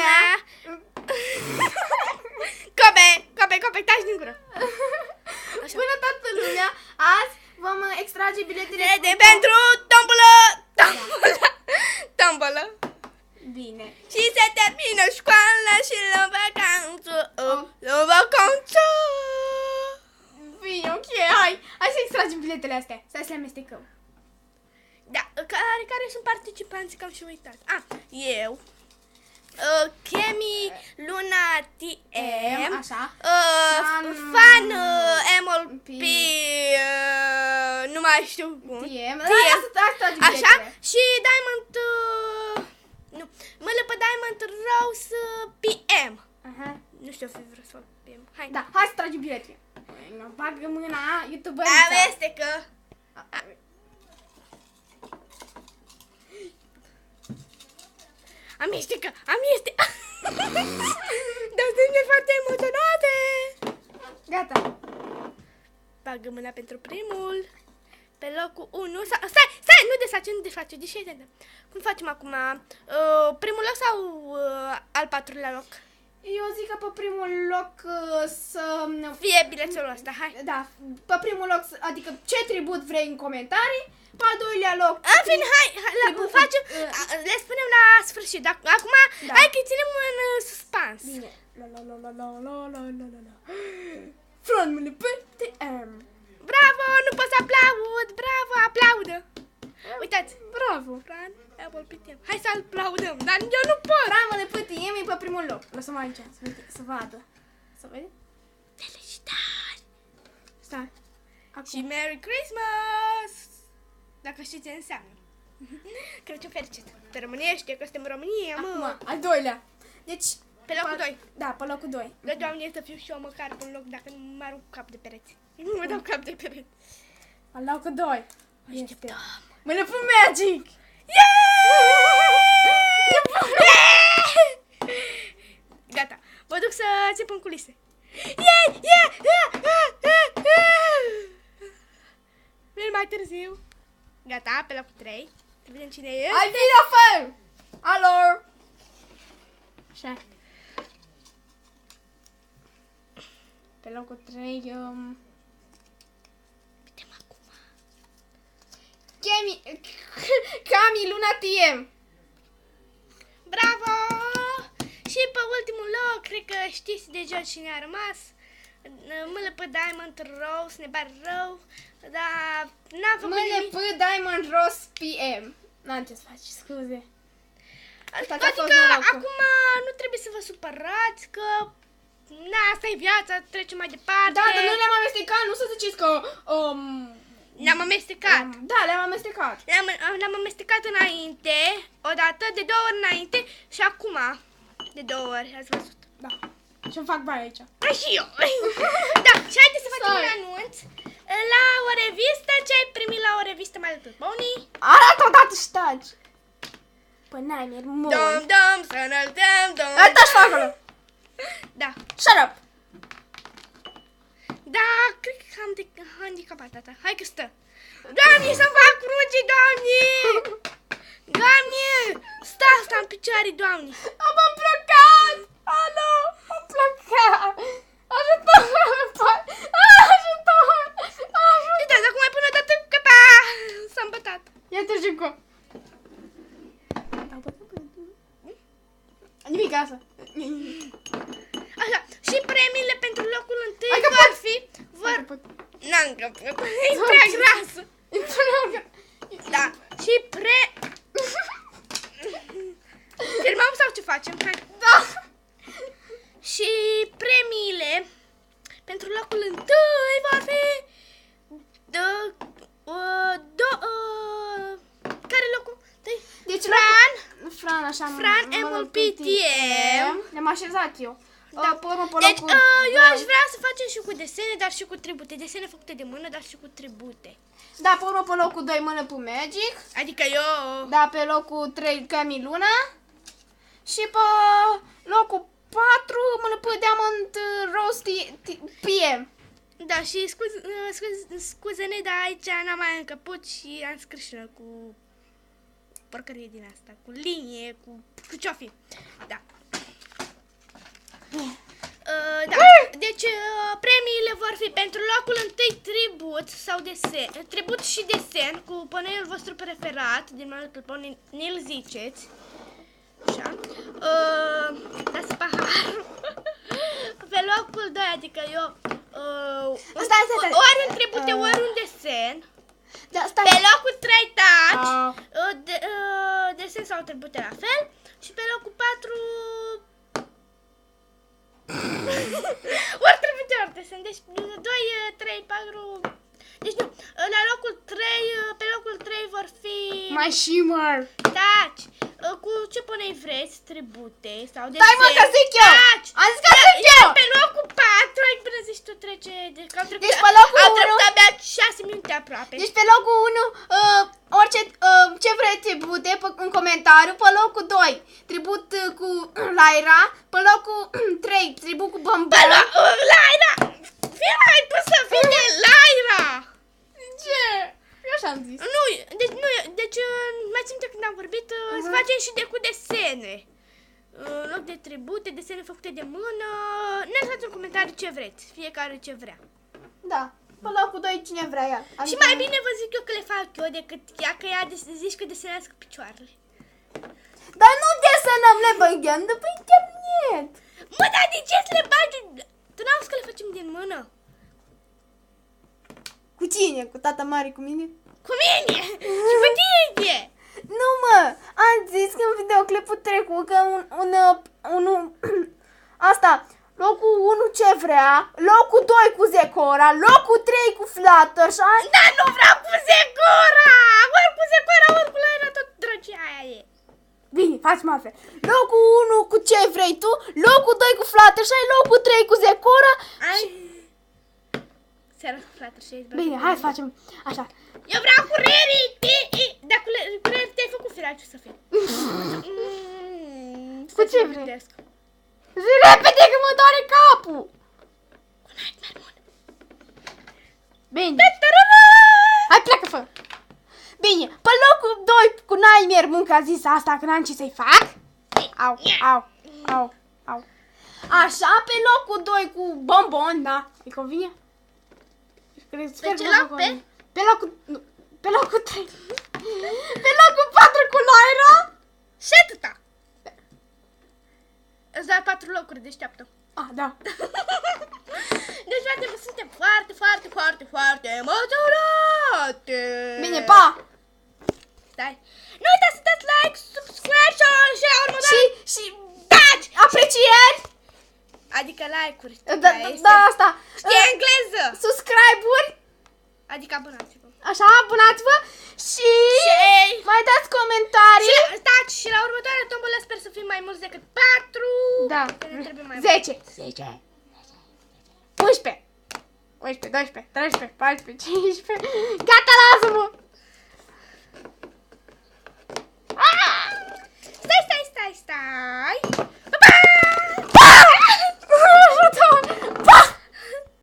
lumea! Cope, taci din gură! Bună toată lumea! Azi vom extrage biletele pentru tombolă! Bine. Și se termină școala și la vacanță! La vacanță! Bine, ok, hai să extragem biletele astea. Să le amestecăm. Da, care sunt participanții, că am și uitat. Eu, Chemi, Luna, TM, așa. Fan, MLP, nu mai știu cum. TM. Așa, și Diamond, nu, Mălăpă Diamond Rose PM. Aha. Nu știu, vreau să fac PM. Hai. Da, hai să tragem biletele. Mă bagă mâna youtuberița. Amestecă. Amestecă. Dar suntem foarte emoționate. Gata. Bagă mâna pentru primul. Pe locul 1. Stai, nu desface. De ce? Cum facem acum? Primul loc sau al patrulea loc? Eu zic că pe primul loc să... Fie bilețul ăsta, hai. Da, pe primul loc, adică ce tribut vrei în comentarii, pe al doilea loc... În fine, hai, facem, le spunem la sfârșit. Acum, da. Hai că ținem în suspans. Bine. Frânmele PTM. Bravo, nu pot să aplaud, bravo, aplaudă. Uitați, Bravo. Fran, Apple PTM. Hai să aplaudăm, dar eu nu pot. Frânmele PTM e pe primul loc. Lăsăm aici, să vadă. Să vede? Felicitări. Stai. Și Merry Christmas. Dacă știți ce înseamnă. Crăciun fericit. Pe românește, că suntem în România, mă. Acum, al doilea. Deci... Pe locul 2. Da, pe locul 2. Da, Doamne, să fiu și eu măcar pe un loc dacă nu mă arunc cap de pereți. Nu mă dau cap de pereți. Al locul 2. Așteptăm. Mâine pe Magic! Gata, mă duc să țip în culise. Vin mai târziu. Gata, pe locul 3. Să vedem cine e. Ai vine afară! Alo! Așa. Pe locul 3, Vedem acum. Cami Luna TM. Bravo! Și pe ultimul loc, cred că știți deja cine a rămas. Mălăpă Diamond Rose, ne pare rău, dar n-am făcut nimic. MLP Diamond Rose PM. N-am ce să faci, scuze. Adică acum nu trebuie să vă supărați că asta e viața, trecem mai departe. Da, dar noi le-am amestecat, nu să ziceți că... Le-am amestecat. Da, le-am amestecat. Le-am amestecat înainte, odată, de 2 ori înainte și acum de 2 ori, ați văzut. Da. Și-mi fac bani aici. Și eu. Da, și haideți să facem un anunț. La o revistă, ce ai primit la o revistă mai alături? Bonii? Arată odată și taci. Păi n-ai mier mult. Dom, să înălțăm, dom. Taci pe acolo. Da. Shut up. Da, cred că am handicapat tata. Hai că stă. Doamne, să-mi fac cruce, Doamne! Doamne! Stă asta în picioare, Doamne! Am plecat! Alo! Am plecat! Ajutor! Ajutor! Uitați, acum mai pun o dată că pa! S-a îmbătat. Ia-te jucă! Nimic asta. Așa, și premiile pentru locul întâi Hai că vor pot. fi... N-am încăput. E prea grasă. Da, și Filmăm sau ce facem? Hai. Da. Și premiile pentru locul întâi vor fi... Care locul? Deci Fran, așa. Fran, MLPTM. Le-am așezat eu. Da. Deci, eu aș vrea să facem și cu desene, dar și cu tribute. Desene făcute de mână, dar și cu tribute. Da, pe urmă pe locul 2 mână pe Magic. Adică eu... Da, pe locul 3 Cami Luna. Și pe locul 4 mână pe Diamond Rose PM. Da, și scuze-ne, dar aici n-am mai încăput și am scris și cu porcărie din asta, cu linie, cu ce-o fi. Da. Deci, premiile vor fi pentru locul întâi tribut și desen cu panoul vostru preferat, din momentul că ne-l ziceți. Așa. Dați paharul. Pe locul 2, adică eu, Stai. ori un tribute, ori un desen. Da, stai. Pe locul 3 taci, desen sau tribute la fel. Și pe locul 4... ori tribute, ori desen. Deci 2, 3, 4... Deci nu, la locul 3, pe locul 3 vor fi... Mai shimmer. Taci! Cu ce punei vreți, tribute sau de Stai mă că zic eu! Taci! Am zis că zic eu! Pe locul 4, ai până zici tu trece... Deci pe locul am 1... trecut abia 6 minute aproape. Deci pe locul 1, orice, ce vreți tribute în comentariu, pe locul 2, tribut cu Lyra, pe locul 3, tribut cu Bombon. Lyra! Fii mai pus să fii de Lyra! Ce? Eu așa am zis. Deci mai țin când am vorbit, să facem și de cu desene. În loc de tribute, desene făcute de mână. Ne lăsați în comentarii ce vreți, fiecare ce vrea. Da, pe locul 2 cine vrea ea. Și mai bine vă zic eu că le fac eu decât ea, că ea zici că desenează cu picioarele. Dar nu desenăm, le băgăm de pe internet. Mă, dar de ce să le bagi? Tu n-auzi că le facem din mână? Cu cine? Cu tata mare, cu mine? Cu mine! Și cu tine! Nu mă, am zis că în videoclipul trecut că asta, locul 1 ce vrea, locul 2 cu Zecora, locul 3 cu Fluttershy. Da, nu vreau cu Zecora! Ori cu Zecora, ori cu Lyra, tot drăgia aia e. Bine, facem altfel. Locul 1 cu ce vrei tu, locul 2 cu Fluttershy, locul 3 cu Zecora. Seara cu Fluttershy. Bine, hai să facem așa. Eu vreau cu Rarity! Dar cu Rarity ai făcut Firaciu să fie. Cu ce vrei? Zi repede că mă doare capul! Cu Nightmare Moon. Bine. Hai, pleacă, fă! Bine, pe locul 2 cu Nightmare Moon, că a zis asta, că n-am ce să-i fac. Au. Așa, pe locul 2 cu Bombon, da? Îi convine? Pe ce loc? Pe locul 3. Pe locul 4 cu Lyra. Și atâta. Îți dai 4 locuri, deșteaptă. Da. Deci, frate, suntem foarte emoționate. Bine, pa! Stai. Nu uitați să dați like, subscribe și următoare. Și dați aprecieri. Adică like-uri. Da, asta. Știi engleză. Subscribe-uri. Adică abonați-vă. Așa, abonați-vă și mai dați comentarii. Și la următoarea tombolă sper să fim mai mulți decât 4. Da. Că ne trebuie mai 10. 11. 11, 12, 13, 14, 15. Gata, lasă-mă.